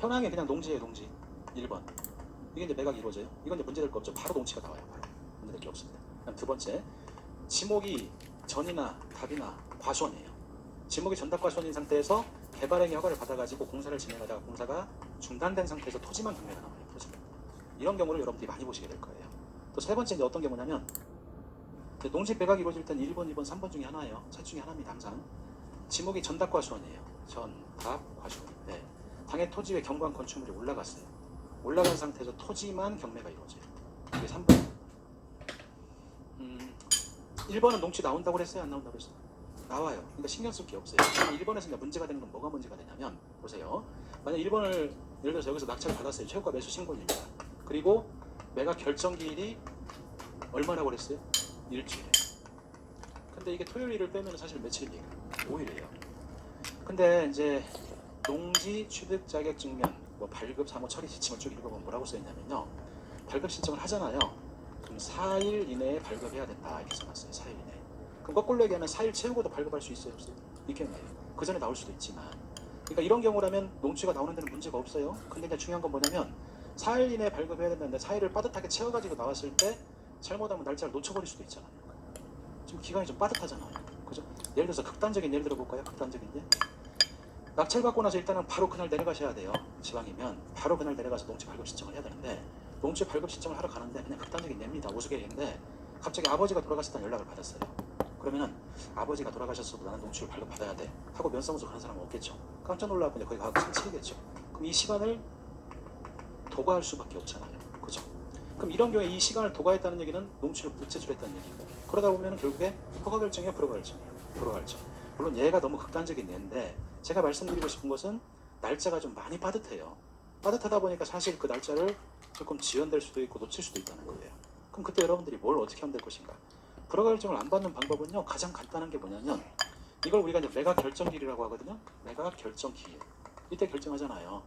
편하게 그냥 농지예요, 농지. 1번. 이게 이제 매각이 이루어져요. 이건 이제 문제될 거 없죠. 바로 농지가 나와요. 바로. 문제될 게 없습니다. 그다음 두 번째. 지목이 전이나 답이나 과수원이에요. 지목이 전답 과수원인 상태에서 개발행위 허가를 받아가지고 공사를 진행하다가 공사가 중단된 상태에서 토지만 경매가 나와요. 토지만. 이런 경우를 여러분들이 많이 보시게 될 거예요. 또 세 번째 이제 어떤 경우냐면 농지 매각이 이루어질 때는 1번, 2번, 3번 중에 하나예요. 셋 중에 하나입니다. 항상. 지목이 전답 과수원이에요. 전답 과수원. 네. 당해 토지 위에 경관 건축물이 올라갔어요. 올라간 상태에서 토지만 경매가 이루어져요. 이게 3번. 1번은 농지 나온다고 그랬어요? 안 나온다고 그랬어요? 나와요. 그러니까 신경 쓸 게 없어요. 1번에서 문제가 되는 건 뭐가 문제가 되냐면 보세요. 만약 1번을 예를 들어서 여기서 낙찰을 받았어요. 최고가 매수 신고입니다. 그리고 매각 결정기일이 얼마라고 그랬어요? 일주일에. 근데 이게 토요일을 빼면 사실 며칠이에요? 5일이에요. 근데 이제 농지 취득 자격증명 뭐 발급 사무 처리 지침을 쭉 읽어보면 뭐라고 써있냐면요. 발급 신청을 하잖아요. 그럼 4일 이내에 발급해야 된다 이렇게 써놨어요. 4일 이내에. 그럼 거꾸로 얘기하면 4일 채우고도 발급할 수 있어요? 없어요? 있겠네요. 그 전에 나올 수도 있지만. 그러니까 이런 경우라면 농지가 나오는 데는 문제가 없어요. 근데 이제 중요한 건 뭐냐면 4일 이내에 발급해야 된다는데 4일을 빠듯하게 채워가지고 나왔을 때 잘못하면 날짜를 놓쳐버릴 수도 있잖아요. 지금 기간이 좀 빠듯하잖아요. 그죠? 예를 들어서 극단적인 예를 들어볼까요? 극단적인 예? 낙찰 받고 나서 일단은 바로 그날 내려가셔야 돼요. 지방이면 바로 그날 내려가서 농지 발급 신청을 해야 되는데 농지 발급 신청을 하러 가는데 그냥 극단적인 예입니다. 우스갯인데 갑자기 아버지가 돌아가셨다는 연락을 받았어요. 그러면은 아버지가 돌아가셨어도 나는 농지를 발급 받아야 돼 하고 면사무소 가는 사람은 없겠죠. 깜짝 놀라고 거기 가서 상치겠죠. 그럼 이 시간을 도과할 수밖에 없잖아요. 그죠? 그럼 이런 경우에 이 시간을 도과했다는 얘기는 농지를 못 제출했다는 얘기고 그러다 보면 결국에 허가 결정이야 불허가 결정이에요. 불허가 결정. 물론 얘가 너무 극단적인 예인데 제가 말씀드리고 싶은 것은 날짜가 좀 많이 빠듯해요. 빠듯하다 보니까 사실 그 날짜를 조금 지연될 수도 있고 놓칠 수도 있다는 거예요. 그럼 그때 여러분들이 뭘 어떻게 하면 될 것인가? 불허가 결정을 안 받는 방법은요. 가장 간단한 게 뭐냐면 이걸 우리가 이제 매각 결정기일이라고 하거든요. 매각 결정기일. 이때 결정하잖아요.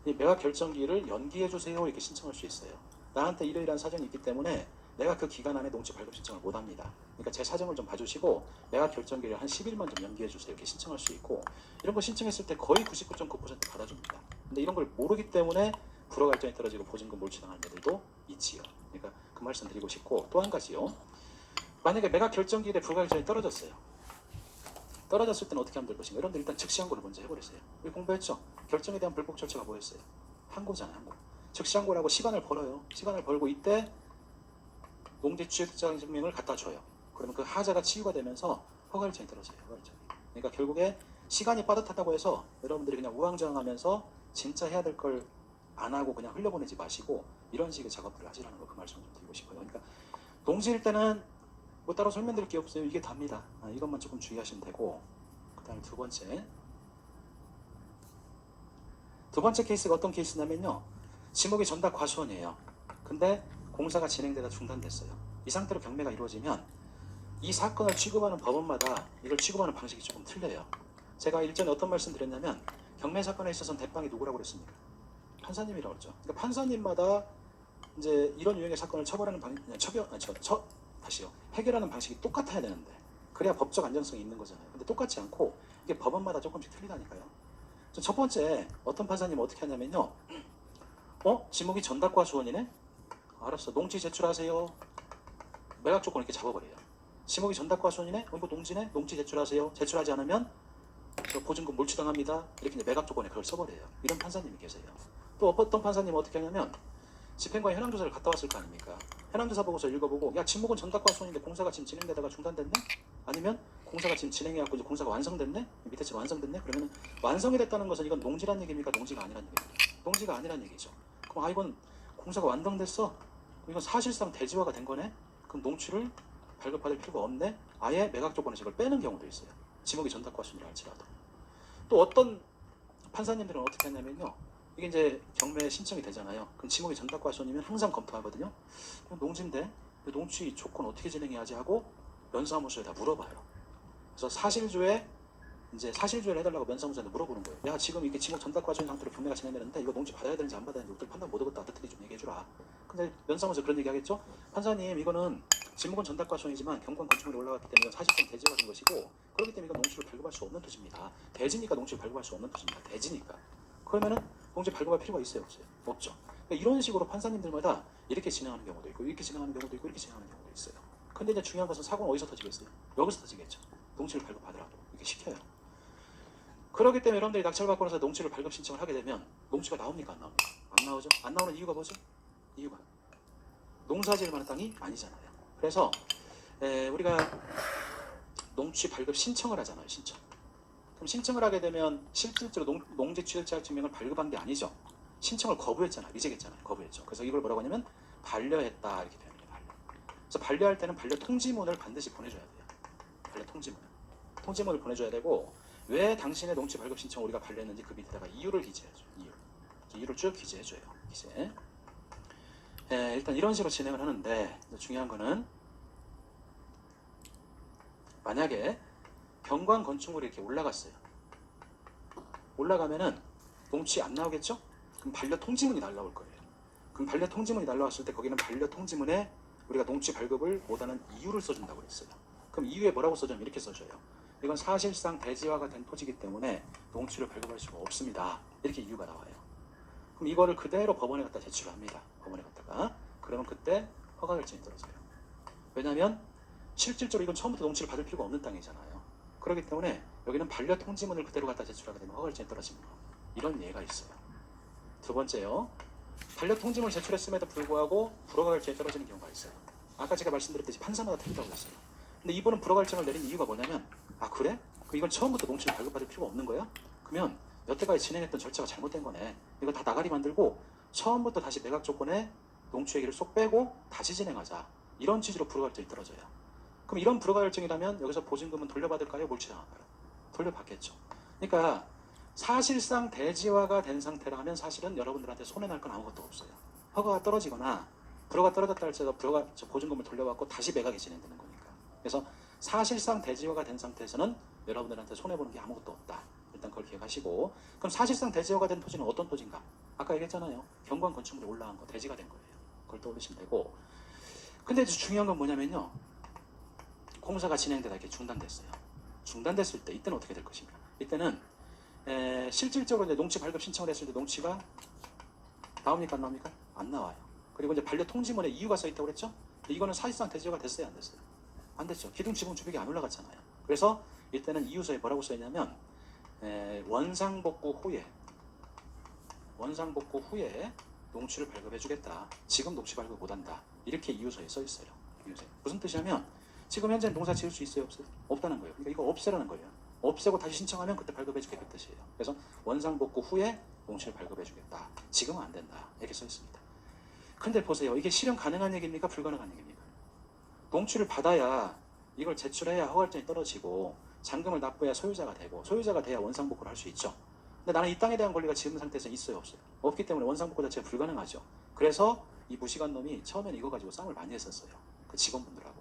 이 매각 결정기일을 연기해 주세요 이렇게 신청할 수 있어요. 나한테 이러이러한 사정이 있기 때문에 내가 그 기간 안에 농지 발급 신청을 못 합니다. 그러니까 제 사정을 좀 봐주시고 매각 결정기를 한 10일만 좀 연기해 주세요 이렇게 신청할 수 있고 이런 거 신청했을 때 거의 99.9% 받아줍니다. 근데 이런 걸 모르기 때문에 불허 결정이 떨어지고 보증금 몰취당하는 애들도 있지요. 그러니까 그 말씀 드리고 싶고 또 한 가지요. 만약에 매각 결정기일에 불허 결정이 떨어졌어요. 떨어졌을 때는 어떻게 하면 될 것인가? 여러분들 일단 즉시항고를 먼저 해버렸어요. 우리 공부했죠? 결정에 대한 불복 절차가 뭐였어요? 항고잖아요. 항고. 즉시항고라고 시간을 벌어요. 시간을 벌고 이때 농지 취득자 증명을 갖다 줘요. 그러면 그 하자가 치유가 되면서 허가 결정이 떨어져요. 허가 결정이. 그러니까 결국에 시간이 빠듯하다고 해서 여러분들이 그냥 우왕좌왕하면서 진짜 해야 될 걸 안 하고 그냥 흘려보내지 마시고 이런 식의 작업들을 하시라는 거 그 말씀을 좀 드리고 싶어요. 그러니까 농지일 때는 뭐 따로 설명드릴 게 없어요. 이게 답니다. 이것만 조금 주의하시면 되고 그 다음에 두 번째 케이스가 어떤 케이스냐면요. 지목이 전답 과수원이에요. 근데 공사가 진행되다 중단됐어요. 이 상태로 경매가 이루어지면 이 사건을 취급하는 법원마다 이걸 취급하는 방식이 조금 틀려요. 제가 일전에 어떤 말씀 드렸냐면 경매 사건에 있어서는 대빵이 누구라고 그랬습니까? 판사님이라고 그랬죠. 그러니까 판사님마다 이제 이런 유형의 사건을 처벌하는 해결하는 방식이 똑같아야 되는데 그래야 법적 안정성이 있는 거잖아요. 근데 똑같지 않고 이게 법원마다 조금씩 틀리다니까요. 첫 번째 어떤 판사님은 어떻게 하냐면요. 지목이 전답과수원이네? 알았어. 농지 제출하세요. 매각 조건 이렇게 잡아버려요. 지목이 전답과수원이네? 이거 농지네? 농지 제출하세요. 제출하지 않으면 저 보증금 몰취당합니다. 이렇게 이제 매각 조건에 그걸 써버려요. 이런 판사님이 계세요. 또 어떤 판사님은 어떻게 하냐면 집행관 현황조사를 갔다 왔을 거 아닙니까? 현황조사 보고서 읽어보고 야 지목은 전답과수원인데 공사가 지금 진행되다가 중단됐네? 아니면 공사가 지금 진행해갖고 이제 공사가 완성됐네? 밑에 지금 완성됐네? 그러면 완성이 됐다는 것은 이건 농지란 얘기입니까? 농지가 아니란 얘기입니까? 농지가 아니란 얘기죠. 그럼 이건 공사가 완성됐어? 이건 사실상 대지화가 된 거네? 그럼 농취를 발급받을 필요가 없네? 아예 매각 조건에서 이걸 빼는 경우도 있어요. 지목이 전답과수원이라 할지라도. 또 어떤 판사님들은 어떻게 하냐면요. 이게 이제 경매 신청이 되잖아요. 그럼 지목이 전답과수원이면 항상 검토하거든요. 농지인데 농취 조건 어떻게 진행해야지 하고 면사무소에다 물어봐요. 그래서 사실조회를 해달라고 면사무소한테 물어보는 거예요. 야 지금 이게 지목 전답과수원 상태로 경매가 진행되는데 이거 농지 받아야 되는지 안 받아야 되는지 우리들 판단 못하겠다. 어떻게 좀 얘기해주라. 근데 면사무소 그런 얘기 하겠죠? 판사님 이거는 지목은 전답과수원이지만 경관 건축물이 올라갔기 때문에 이건 사실상 대지가 된 것이고 그렇기 때문에 이건 농지를 발급할 수 없는 토지입니다. 대지니까 농지를 발급할 수 없는 토지입니다. 대지니까. 그러면은 농지 발급할 필요가 있어요, 없어요? 없죠. 그러니까 이런 식으로 판사님들마다 이렇게 진행하는 경우도 있고 이렇게 진행하는 경우도 있고 이렇게 진행하는 경우도 있어요. 근데 이제 중요한 것은 사고는 어디서 터지겠어요? 여기서 터지겠죠. 농지를 발급하더라도 이렇게 시켜요. 그렇기 때문에 여러분들이 낙찰받고 나서 농지를 발급 신청을 하게 되면 농지가 나옵니까? 안 나옵니까? 안 나오죠. 안 나오는 이유가 뭐죠? 이유가 농사지을 만한 땅이 아니잖아요. 그래서 우리가 농지 발급 신청을 하잖아요. 신청. 그럼 신청을 하게 되면 실질적으로 농지 취득자 증명을 발급한 게 아니죠. 신청을 거부했잖아요. 리젝했잖아요. 거부했죠. 그래서 이걸 뭐라고 하냐면 반려했다 이렇게 표현해요. 반려. 그래서 반려할 때는 반려 통지문을 반드시 보내줘야 돼요. 반려 통지문을 보내줘야 되고 왜 당신의 농지 발급 신청 우리가 반려했는지 그 밑에다가 이유를 기재해줘요. 이유를 쭉 기재해줘요. 기재. 일단 이런 식으로 진행을 하는데 중요한 거는 만약에 경관 건축물이 이렇게 올라갔어요. 올라가면은 농지 안 나오겠죠? 그럼 반려 통지문이 날라올 거예요. 그럼 반려 통지문이 날라왔을 때 거기는 반려 통지문에 우리가 농지 발급을 못하는 이유를 써준다고 했어요. 그럼 이유에 뭐라고 써주면 이렇게 써줘요. 이건 사실상 대지화가 된 토지이기 때문에 농지를 발급할 수가 없습니다. 이렇게 이유가 나와요. 그럼 이거를 그대로 법원에 갖다 제출을 합니다. 법원에 갖다가. 그러면 그때 허가 결정이 떨어져요. 왜냐하면 실질적으로 이건 처음부터 농지를 받을 필요가 없는 땅이잖아요. 그렇기 때문에 여기는 반려 통지문을 그대로 갖다 제출하게 되면 허가 결정이 떨어지는 거. 이런 예가 있어요. 두 번째요. 반려 통지문을 제출했음에도 불구하고 불허가 결정이 떨어지는 경우가 있어요. 아까 제가 말씀드렸듯이 판사마다 틀리다고 했어요. 근데 이분은 불허 결정을 내린 이유가 뭐냐면 아 그래? 이건 처음부터 농지를 발급받을 필요가 없는 거야? 그러면 여태까지 진행했던 절차가 잘못된 거네. 이거 다 나가리 만들고 처음부터 다시 매각 조건에 농취 얘기를 쏙 빼고 다시 진행하자. 이런 취지로 불허가 결정이 떨어져요. 그럼 이런 불허가 결정이라면 여기서 보증금은 돌려받을까요? 몰취당할까요? 돌려받겠죠. 그러니까 사실상 대지화가 된 상태라면 사실은 여러분들한테 손해날 건 아무것도 없어요. 허가가 떨어지거나 불허가 떨어졌다 할지라도 불허가 보증금을 돌려받고 다시 매각이 진행되는 거니까. 그래서 사실상 대지화가 된 상태에서는 여러분들한테 손해보는 게 아무것도 없다. 일단 그걸 기억하시고 그럼 사실상 대지화가 된 토지는 어떤 토지인가? 아까 얘기했잖아요. 경관 건축물이 올라간 거 대지가 된 거예요. 그걸 떠올리시면 되고 근데 이제 중요한 건 뭐냐면요. 공사가 진행되다 이렇게 중단됐어요. 중단됐을 때 이때는 어떻게 될 것인가? 이때는 실질적으로 이제 농지 발급 신청을 했을 때 농지가 나옵니까 안 나옵니까? 안 나와요. 그리고 이제 반려 통지문에 이유가 써 있다고 그랬죠? 이거는 사실상 대지화가 됐어요 안 됐어요? 안 됐죠. 기둥 지붕 주벽이 안 올라갔잖아요. 그래서 이때는 이유서에 뭐라고 써 있냐면 원상복구 후에 농지를 발급해주겠다. 지금 농지 발급 못한다. 이렇게 이유서에 써 있어요. 이유서에. 무슨 뜻이냐면 지금 현재 농사 지을 수 있어요 없어요? 없다는 거예요. 그러니까 이거 없애라는 거예요. 없애고 다시 신청하면 그때 발급해주겠다 그 뜻이에요. 그래서 원상복구 후에 농지를 발급해주겠다. 지금은 안 된다. 이렇게 써 있습니다. 근데 보세요. 이게 실현 가능한 얘기입니까? 불가능한 얘기입니까? 농지를 받아야 이걸 제출해야 허가증이 떨어지고 잔금을 납부해야 소유자가 되고 소유자가 돼야 원상복구를 할 수 있죠. 근데 나는 이 땅에 대한 권리가 지금 상태에서 있어요 없어요? 없기 때문에 원상복구 자체가 불가능하죠. 그래서 이 무식한 놈이 처음에는 이거 가지고 싸움을 많이 했었어요. 그 직원분들하고.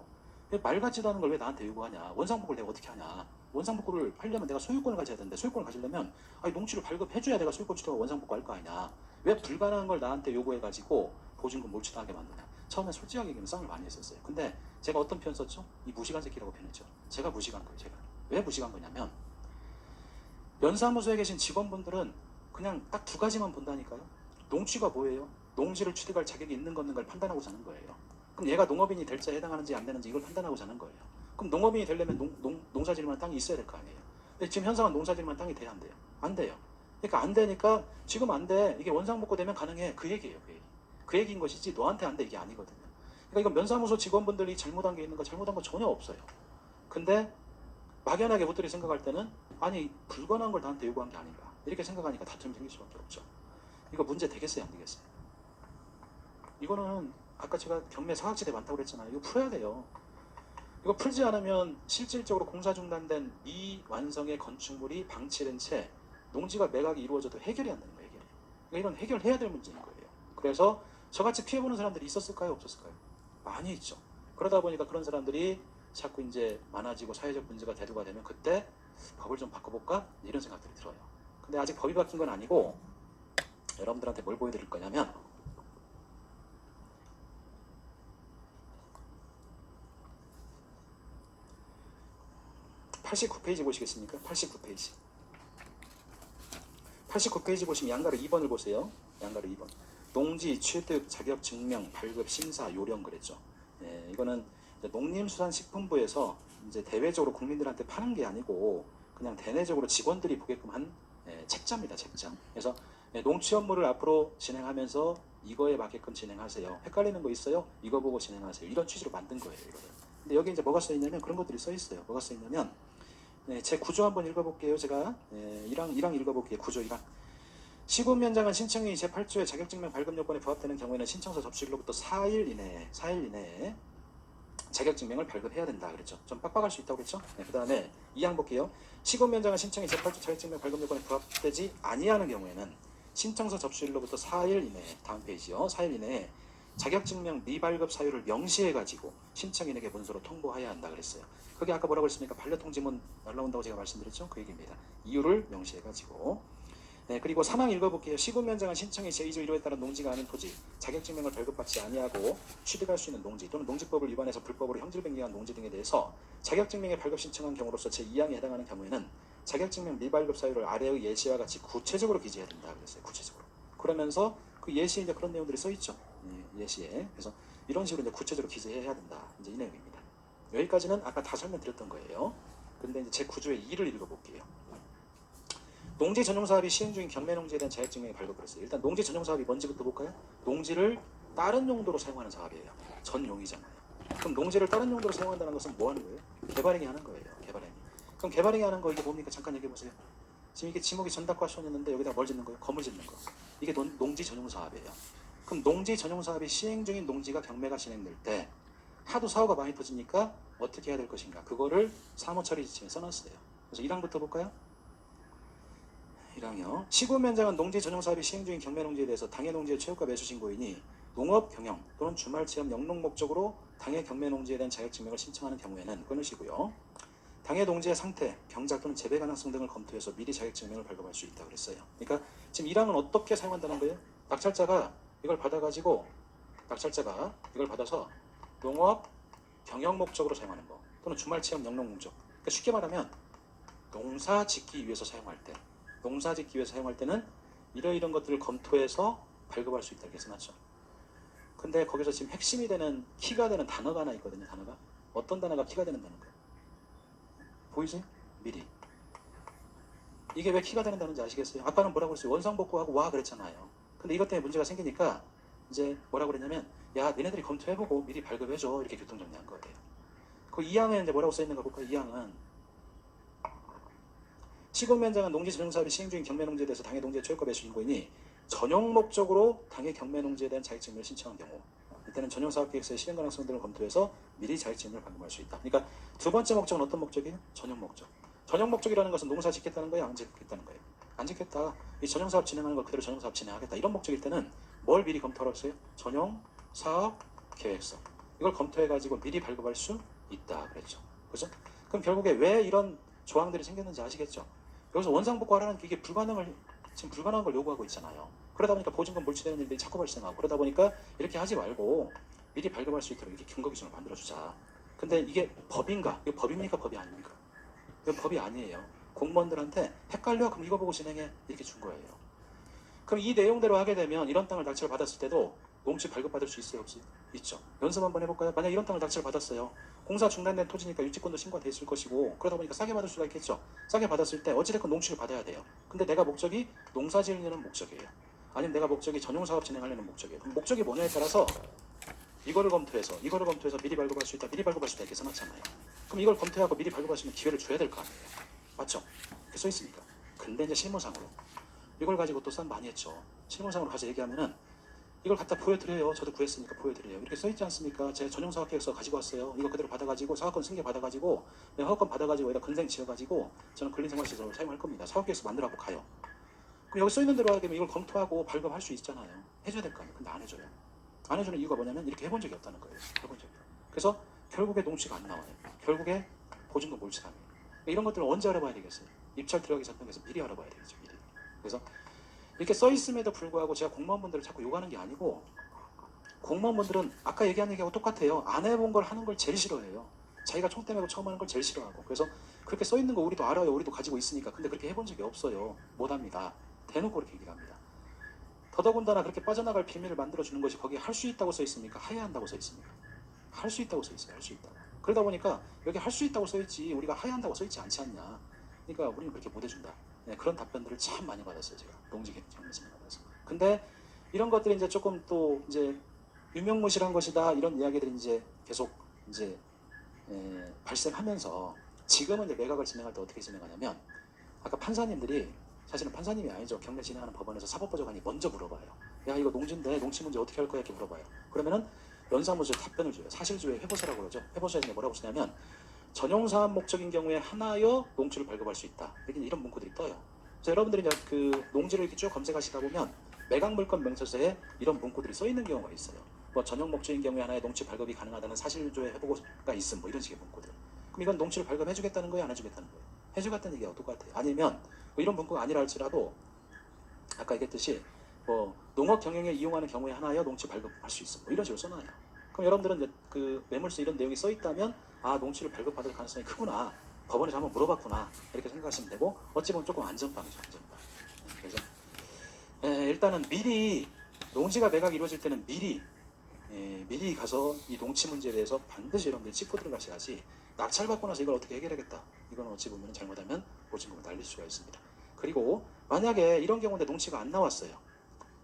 말 같지도 않은 걸 왜 나한테 요구하냐. 원상복구를 내가 어떻게 하냐. 원상복구를 하려면 내가 소유권을 가져야 되는데 소유권을 가지려면 아니 농지를 발급해줘야 내가 소유권 취득하고 원상복구 할 거 아니냐. 왜 불가능한 걸 나한테 요구해가지고 보증금 몰취당하게 만드냐. 처음에 솔직하게 얘기하면 싸움을 많이 했었어요. 근데 제가 어떤 표현 썼죠? 이 무식한 새끼라고 표현했죠. 제가 무식한 거예요. 제가. 왜 무식한 거냐면 연사무소에 계신 직원분들은 그냥 딱 두 가지만 본다니까요. 농지가 뭐예요? 농지를 취득할 자격이 있는 거 없는 걸 판단하고 자는 거예요. 그럼 얘가 농업인이 될지 해당하는지 안 되는지 이걸 판단하고 자는 거예요. 그럼 농업인이 되려면 농사지을 만한 땅이 있어야 될 거 아니에요. 근데 지금 현상은 농사지을 만한 땅이 돼야 안 돼요? 안 돼요. 그러니까 안 되니까 지금 안 돼. 이게 원상복구 되면 가능해. 그 얘기예요. 그 얘기. 그 얘기인 것이지 너한테 안 돼 이게 아니거든요. 그러니까 이건 면사무소 직원분들이 잘못한 게 있는 거 잘못한 거 전혀 없어요. 근데 막연하게 못들이 생각할 때는 아니 불가능한 걸 나한테 요구한 게 아닌가 이렇게 생각하니까 다툼이 생길 수밖에 없죠. 이거 문제 되겠어요 안 되겠어요? 이거는 아까 제가 경매 사각지대 많다고 그랬잖아요. 이거 풀어야 돼요. 이거 풀지 않으면 실질적으로 공사 중단된 미완성의 건축물이 방치된 채 농지가 매각이 이루어져도 해결이 안 되는 거예요. 해결이. 그러니까 이런 해결해야 될 문제인 거예요. 그래서 저같이 피해보는 사람들이 있었을까요? 없었을까요? 많이 있죠. 그러다 보니까 그런 사람들이 자꾸 이제 많아지고 사회적 문제가 대두가 되면 그때 법을 좀 바꿔볼까? 이런 생각들이 들어요. 근데 아직 법이 바뀐 건 아니고 여러분들한테 뭘 보여드릴 거냐면 89페이지 보시겠습니까? 89페이지. 89페이지 보시면 양가로 2번을 보세요. 양가로 2번. 농지, 취득, 자격 증명, 발급, 심사, 요령 그랬죠. 예, 이거는 이제 농림수산식품부에서 이제 대외적으로 국민들한테 파는 게 아니고 그냥 대내적으로 직원들이 보게끔 한 책자입니다. 책자. 그래서 농취 업무를 앞으로 진행하면서 이거에 맞게끔 진행하세요. 헷갈리는 거 있어요? 이거 보고 진행하세요. 이런 취지로 만든 거예요. 이거를. 근데 여기 이제 뭐가 써 있냐면 그런 것들이 써 있어요. 뭐가 써 있냐면 제 구조 한번 읽어볼게요. 제가 1항 읽어볼게요. 구조 1항. 시군면장은 신청인이 제8조의 자격증명 발급 요건에 부합되는 경우에는 신청서 접수일로부터 4일 이내에 자격증명을 발급해야 된다 그랬죠. 좀 빡빡할 수 있다고 그랬죠. 그 다음에 2항 볼게요. 시군면장은 신청이 제8조 자격증명 발급 요건에 부합되지 아니하는 경우에는 신청서 접수일로부터 4일 이내에, 다음 페이지요. 4일 이내에 자격증명 미발급 사유를 명시해가지고 신청인에게 문서로 통보해야 한다 그랬어요. 그게 아까 뭐라고 했습니까? 반려통지문 날라온다고 제가 말씀드렸죠. 그 얘기입니다. 이유를 명시해가지고. 그리고 3항 읽어볼게요. 시군면장은 신청이 제2조 1호에 따른 농지가 아닌 토지, 자격증명을 발급받지 아니하고 취득할 수 있는 농지 또는 농지법을 위반해서 불법으로 형질변경한 농지 등에 대해서 자격증명에 발급 신청한 경우로서 제2항에 해당하는 경우에는 자격증명 미발급 사유를 아래의 예시와 같이 구체적으로 기재해야 된다 그랬어요. 구체적으로. 그러면서 그 예시에 이제 그런 내용들이 써 있죠. 예시에. 그래서 이런 식으로 이제 구체적으로 기재해야 된다. 이제 이 내용입니다. 여기까지는 아까 다 설명드렸던 거예요. 근데 이제 제 9조의 2를 읽어볼게요. 농지 전용 사업이 시행 중인 경매 농지에 대한 자격증명이 발급을 했어요. 일단 농지 전용 사업이 뭔지부터 볼까요? 농지를 다른 용도로 사용하는 사업이에요. 전용이잖아요. 그럼 농지를 다른 용도로 사용한다는 것은 뭐 하는 거예요? 개발행위 하는 거예요. 개발행위. 그럼 개발행위 하는 거 이게 뭡니까? 잠깐 얘기해 보세요. 지금 이게 지목이 전답과 시원했는데 여기다 뭘 짓는 거예요? 건물 짓는 거. 이게 농지 전용 사업이에요. 그럼 농지 전용 사업이 시행 중인 농지가 경매가 진행될 때 하도 사고가 많이 터지니까 어떻게 해야 될 것인가? 그거를 사무처리 지침에 써놨어요. 그래서 1항부터 볼까요? 1항이요. 시군면장은 농지 전용 사업이 시행 중인 경매 농지에 대해서 당해 농지의 최고가 매수 신고인이 농업 경영 또는 주말 체험 영농 목적으로 당해 경매 농지에 대한 자격증명을 신청하는 경우에는 끊으시고요. 당해 농지의 상태, 경작 또는 재배 가능성 등을 검토해서 미리 자격증명을 발급할 수 있다고 그랬어요. 그러니까 지금 1항은 어떻게 사용한다는 거예요? 낙찰자가 이걸 받아서 농업 경영 목적으로 사용하는 거 또는 주말 체험 영농 목적. 그러니까 쉽게 말하면 농사 짓기 위해서 사용할 때는 이런 것들을 검토해서 발급할 수 있다 이렇게 써놨죠. 근데 거기서 지금 핵심이 되는 키가 되는 단어가 하나 있거든요. 단어가 어떤 단어가 키가 되는 단어인가요? 보이세요? 미리. 이게 왜 키가 되는 단어인지 아시겠어요? 아까는 뭐라고 그랬어요? 원상복구하고 와 그랬잖아요. 근데 이것 때문에 문제가 생기니까 이제 뭐라고 그랬냐면 야 니네들이 검토해보고 미리 발급해줘 이렇게 교통정리한 거예요. 그 2항에 이제 뭐라고 써있는가 볼까요? 2항은 시군면장은 농지 전용 사업이 시행 중인 경매 농지에 대해서 당해 농지의 최고가 매수 신고인이 전용 목적으로 당해 경매 농지에 대한 자격증명을 신청한 경우 이때는 전용 사업 계획서의 실행 가능성 등을 검토해서 미리 자격증명을 발급할 수 있다. 그러니까 두 번째 목적은 어떤 목적이에요? 전용 목적. 전용 목적이라는 것은 농사 짓겠다는 거예요? 안 짓겠다는 거예요? 안 짓겠다. 이 전용 사업 진행하는 걸 그대로 전용 사업 진행하겠다. 이런 목적일 때는 뭘 미리 검토하라고 했어요? 전용 사업 계획서. 이걸 검토해가지고 미리 발급할 수 있다. 그랬죠. 그죠? 그럼 결국에 왜 이런 조항들이 생겼는지 아시겠죠? 여기서 원상복구하라는 게 이게 지금 불가능한 걸 요구하고 있잖아요. 그러다 보니까 보증금 몰취되는 일들이 자꾸 발생하고 그러다 보니까 이렇게 하지 말고 미리 발급할 수 있도록 이렇게 근거 기준을 만들어주자. 근데 이게 법인가? 이거 법입니까? 법이 아닙니까? 이거 법이 아니에요. 공무원들한테 헷갈려? 그럼 이거 보고 진행해. 이렇게 준 거예요. 그럼 이 내용대로 하게 되면 이런 땅을 낙찰을 받았을 때도 농지 발급받을 수 있어요? 없어요? 있죠. 연습 한번 해볼까요? 만약 이런 땅을 낙찰을 받았어요. 공사 중단된 토지니까 유치권도 신고가 돼 있을 것이고 그러다 보니까 싸게 받을 수가 있겠죠. 싸게 받았을 때 어찌됐건 농취를 받아야 돼요. 근데 내가 목적이 농사 지으려는 목적이에요. 아니면 내가 목적이 전용사업 진행하려는 목적이에요. 그럼 목적이 뭐냐에 따라서 이거를 검토해서 미리 발급할 수 있다 이렇게 써놨잖아요. 그럼 이걸 검토하고 미리 발급할 수 있는 기회를 줘야 될 거 아니에요. 맞죠? 이렇게 써있으니까. 근데 이제 실무상으로 이걸 가지고 또 싸움 많이 했죠. 실무상으로 가서 얘기하면은 이걸 갖다 보여드려요. 저도 구했으니까 보여드려요. 이렇게 써있지 않습니까? 제 전용사업계획서 가지고 왔어요. 이거 그대로 받아가지고 사업권 승계 받아가지고 허가권 받아가지고 여기다 근생 지어가지고 저는 근린생활시설을 사용할 겁니다. 사업계획서 만들어갖고 가요. 그럼 여기 써있는 대로 하게 되면 이걸 검토하고 발급할 수 있잖아요. 해줘야 될 거 아니에요. 근데 안 해줘요. 안 해주는 이유가 뭐냐면 이렇게 해본 적이 없다는 거예요. 해본 적이 없다. 그래서 결국에 농취가 안 나와요. 결국에 보증금 몰취당해요. 이런 것들을 언제 알아봐야 되겠어요? 입찰 들어가기 전에서 미리 알아봐야 되겠죠. 미리. 그래서 이렇게 써있음에도 불구하고 제가 공무원분들을 자꾸 욕하는 게 아니고 공무원분들은 아까 얘기한 얘기하고 똑같아요. 안 해본 걸 하는 걸 제일 싫어해요. 자기가 총대 메고 처음 하는 걸 제일 싫어하고 그래서 그렇게 써있는 거 우리도 알아요. 우리도 가지고 있으니까. 근데 그렇게 해본 적이 없어요. 못합니다. 대놓고 그렇게 얘기를 합니다. 더더군다나 그렇게 빠져나갈 비밀을 만들어주는 것이 거기에 할 수 있다고 써 있습니까? 해야 한다고 써 있습니까? 할 수 있다고 써 있어요. 할 수 있다고. 그러다 보니까 여기 할 수 있다고 써 있지 우리가 해야 한다고 써 있지 않지 않냐. 그러니까 우리는 그렇게 못 해준다. 네, 그런 답변들을 참 많이 받았어요. 제가 농지 경매에서 받아서. 근데 이런 것들이 이제 조금 또 이제 유명무실한 것이다 이런 이야기들이 이제 계속 이제 발생하면서 지금은 이제 매각을 진행할 때 어떻게 진행하냐면 아까 판사님들이 사실은 판사님이 아니죠. 경매 진행하는 법원에서 사법보좌관이 먼저 물어봐요. 야 이거 농지인데 농지 문제 어떻게 할 거야 이렇게 물어봐요. 그러면은 연사무소에 답변을 줘요. 사실조회 회보서라고 그러죠. 회보서에 뭐라고 쓰냐면 전용사업 목적인 경우에 하나여 농지를 발급할 수 있다. 이런 문구들이 떠요. 그래서 여러분들이 이제 그 농지를 이렇게 쭉 검색하시다 보면 매각물건 명세서에 이런 문구들이 써 있는 경우가 있어요. 뭐 전용 목적인 경우에 하나의 농지 발급이 가능하다는 사실조회 회보가 있음 뭐 이런 식의 문구들. 그럼 이건 농지를 발급해주겠다는 거예요, 안 해주겠다는 거예요? 해주겠다는 얘기가 똑같아요. 아니면 뭐 이런 문구가 아니라 할지라도 아까 얘기했듯이 뭐 농업 경영에 이용하는 경우에 하나여 농지 발급할 수 있어. 뭐 이런 식으로 써놔요. 그럼 여러분들은 이제 그 매물세 이런 내용이 써 있다면 아 농지를 발급받을 가능성이 크구나. 법원에서 한번 물어봤구나. 이렇게 생각하시면 되고 어찌 보면 조금 안전빵이죠. 안전빵. 그래서 일단은 미리 농지가 매각이 이루어질 때는 미리 가서 이 농지 문제에 대해서 반드시 여러분들이 짚고 들어가셔야지 낙찰받고 나서 이걸 어떻게 해결하겠다. 이건 어찌 보면 잘못하면 보증금을 날릴 수가 있습니다. 그리고 만약에 이런 경우인데 농지가 안 나왔어요.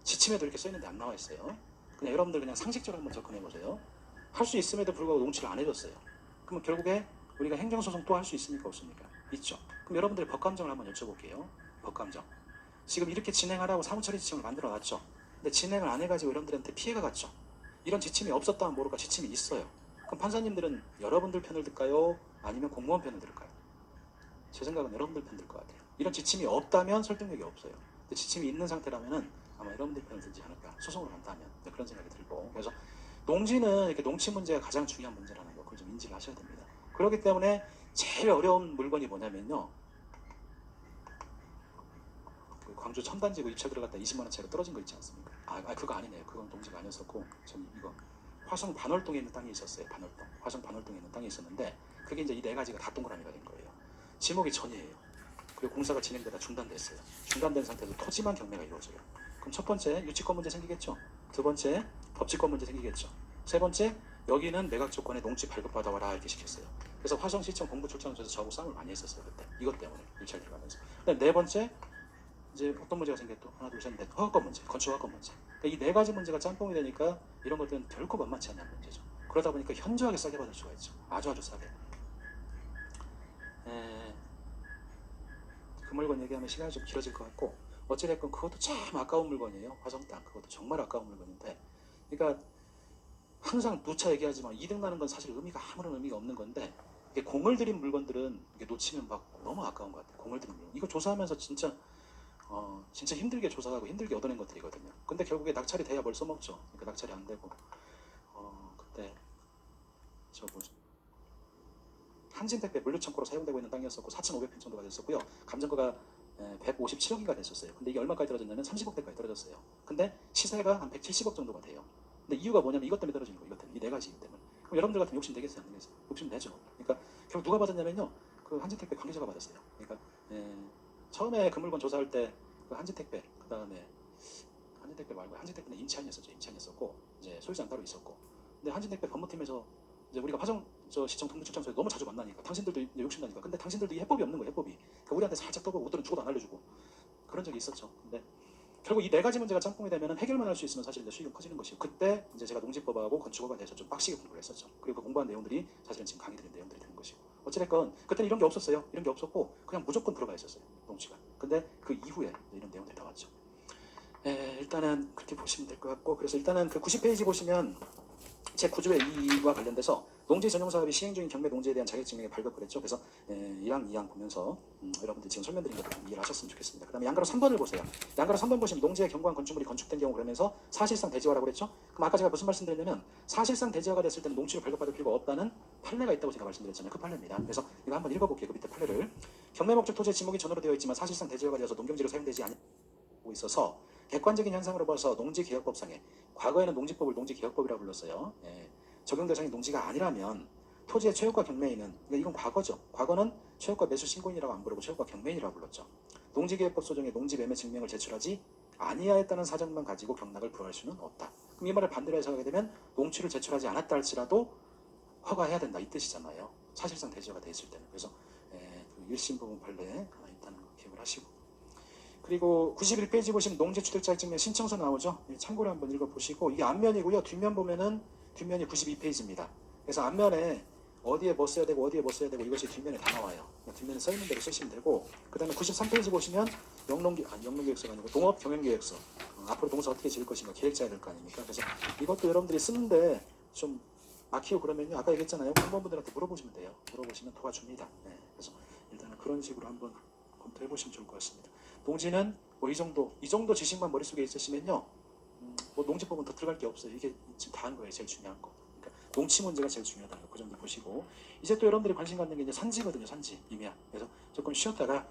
지침에도 이렇게 써있는데 안 나와 있어요. 그냥 여러분들 그냥 상식적으로 한번 접근해 보세요. 할 수 있음에도 불구하고 농지를 안 해줬어요. 그러면 결국에 우리가 행정소송 또 할 수 있습니까 없습니까? 있죠. 그럼 여러분들의 법감정을 한번 여쭤볼게요. 법감정. 지금 이렇게 진행하라고 사무처리 지침을 만들어 놨죠. 근데 진행을 안 해가지고 여러분들한테 피해가 갔죠. 이런 지침이 없었다면 모를까 지침이 있어요. 그럼 판사님들은 여러분들 편을 들까요? 아니면 공무원 편을 들까요? 제 생각은 여러분들 편 들 것 같아요. 이런 지침이 없다면 설득력이 없어요. 근데 지침이 있는 상태라면은 아마 여러분들 편을 들지 않을까. 소송을 한다면 그런 생각이 들고. 그래서 농지는 이렇게 농지 문제가 가장 중요한 문제라는 거 그걸 좀 인지를 하셔야 됩니다. 그렇기 때문에 제일 어려운 물건이 뭐냐면요. 그 광주 첨단지구 입찰 들어갔다 20만 원짜리 떨어진 거 있지 않습니까? 그거 아니네요. 그건 농지가 아니었었고 전 이거 화성 반월동에 있는 땅이 있었어요. 반월동. 화성 반월동에 있는 땅이 있었는데 그게 이제 이 네 가지가 다 동그라미가 된 거예요. 지목이 전이에요. 그리고 공사가 진행되다 중단됐어요. 중단된 상태에서 토지만 경매가 이루어져요. 그럼 첫 번째 유치권 문제 생기겠죠. 두 번째 법치권 문제 생기겠죠. 세 번째 여기는 매각 조건에 농지 발급받아와라 이렇게 시켰어요. 그래서 화성시청 공부 출장소에서 저하고 싸움을 많이 했었어요 그때. 이것 때문에 일찰 들어가면서. 네 번째 이제 어떤 문제가 생겼죠? 하나 둘 셋 넷 허가권 문제, 건축허가권 문제. 그러니까 이 네 가지 문제가 짬뽕이 되니까 이런 것들은 결코 만만치 않은 문제죠. 그러다 보니까 현저하게 싸게 받을 수가 있죠. 아주 싸게. 그 물건 얘기하면 시간이 좀 길어질 것 같고 어찌됐건 그것도 참 아까운 물건이에요. 화성 땅 그것도 정말 아까운 물건인데 그러니까 항상 누차 얘기하지만 이득 나는 건 사실 아무런 의미가 없는 건데 이게 공을 들인 물건들은 이게 놓치면 막 너무 아까운 것 같아요. 공을 들인 물건 이거 조사하면서 진짜 힘들게 조사하고 힘들게 얻어낸 것들이거든요. 근데 결국에 낙찰이 돼야 뭘 써먹죠. 그러니까 낙찰이 안 되고 그때 한진택배 물류창고로 사용되고 있는 땅이었었고 4,500평 정도가 됐었고요. 감정가가 157억인가 됐었어요. 근데 이게 얼마까지 떨어졌냐면 30억대까지 떨어졌어요. 근데 시세가 한 170억 정도가 돼요. 근데 이유가 뭐냐면 이것 때문에 떨어지는 거예요. 이것 때문에. 이 네 가지 이유 때문에. 그럼 여러분들 같으면 욕심 내겠어요? 안 내겠어요? 욕심 내죠. 그러니까 결국 누가 받았냐면요. 그 한진택배 관계자가 받았어요. 그러니까 처음에 그 물건 조사할 때 그 한진택배 그 다음에 한진택배 말고 한진택배는 임차인이었었죠. 임차인이었었고 이제 소유자는 따로 있었고. 근데 한진택배 법무팀에서 이제 우리가 화성 시청 동부출장소에 너무 자주 만나니까 당신들도 욕심나니까 근데 당신들도 이 해법이 없는 거예요. 해법이. 그러니까 우리한테 살짝 떠보고 옷들은 죽어도 안 알려주고 그런 적이 있었죠. 근데 결국 이 네 가지 문제가 짬뽕이 되면 해결만 할 수 있으면 사실 이제 수익은 커지는 것이고 그때 이제 제가 농지법하고 건축법에 대해서 좀 빡시게 공부를 했었죠. 그리고 그 공부한 내용들이 사실은 지금 강의드린 내용들이 되는 것이고 어찌됐건 그때는 이런 게 없었어요. 이런 게 없었고 그냥 무조건 들어가 있었어요. 농지가. 근데 그 이후에 이런 내용들이 나왔죠. 일단은 그렇게 보시면 될 것 같고 그래서 일단은 그 90페이지 보시면 제 9조의 2와 관련돼서 농지 전용 사업이 시행 중인 경매 농지에 대한 자격증명의 발급을 했죠. 그래서 1항, 2항 보면서 여러분들 지금 설명드린 것들 좀 이해를 하셨으면 좋겠습니다. 그 다음에 양가로 3번을 보세요. 양가로 3번 보시면 농지의 경관 건축물이 건축된 경우 그러면서 사실상 대지화라고 그랬죠. 그럼 아까 제가 무슨 말씀드렸냐면 사실상 대지화가 됐을 때는 농지를 발급받을 필요가 없다는 판례가 있다고 제가 말씀드렸잖아요. 그 판례입니다. 그래서 이거 한번 읽어볼게요. 그 밑에 판례를. 경매 목적 토지의 지목이 전으로 되어 있지만 사실상 대지화가 되어서 농경지로 사용되지 않고 있어서 객관적인 현상으로 봐서 농지개혁법상에 과거에는 농지법을 농지개혁법이라고 불렀어요. 적용 대상이 농지가 아니라면 토지의 최고가 경매인은 그러니까 이건 과거죠. 과거는 최고가 매수 신고인이라고 안 부르고 최고가 경매인이라고 불렀죠. 농지계획법 소정에 농지매매 증명을 제출하지 아니하였다는 사정만 가지고 경락을 부여할 수는 없다. 그럼 이 말을 반대로 해석하게 되면 농취를 제출하지 않았다 할지라도 허가해야 된다 이 뜻이잖아요. 사실상 대지가 돼 있을 때는. 그래서 그 1심 부분 판례 하나 있다는 거 기억을 하시고. 그리고 91페이지 보시면 농지취득자격증명 신청서 나오죠. 참고로 한번 읽어보시고 이게 앞면이고요. 뒷면 보면은 뒷면이 92페이지입니다. 그래서 앞면에 어디에 뭐 써야 되고 어디에 뭐 써야 되고 이것이 뒷면에 다 나와요. 뒷면에 써 있는 대로 쓰시면 되고 그 다음에 93페이지 보시면 영농계획서가 아니고 농업경영계획서 앞으로 농사 어떻게 지을 것인가 계획 짜야 될 거 아닙니까? 그래서 이것도 여러분들이 쓰는데 좀 막히고 그러면요. 아까 얘기했잖아요. 공무원분들한테 물어보시면 돼요. 물어보시면 도와줍니다. 네, 그래서 일단은 그런 식으로 한번 검토해 보시면 좋을 것 같습니다. 농지는 뭐 이 정도 지식만 머릿속에 있으시면요. 뭐 농지법은 더 들어갈 게 없어요. 이게 지금 다 한 거예요. 제일 중요한 거. 그러니까 농지 문제가 제일 중요하다는 거. 그 정도 보시고 이제 또 여러분들이 관심 갖는 게 이제 산지거든요. 산지 임야. 그래서 조금 쉬었다가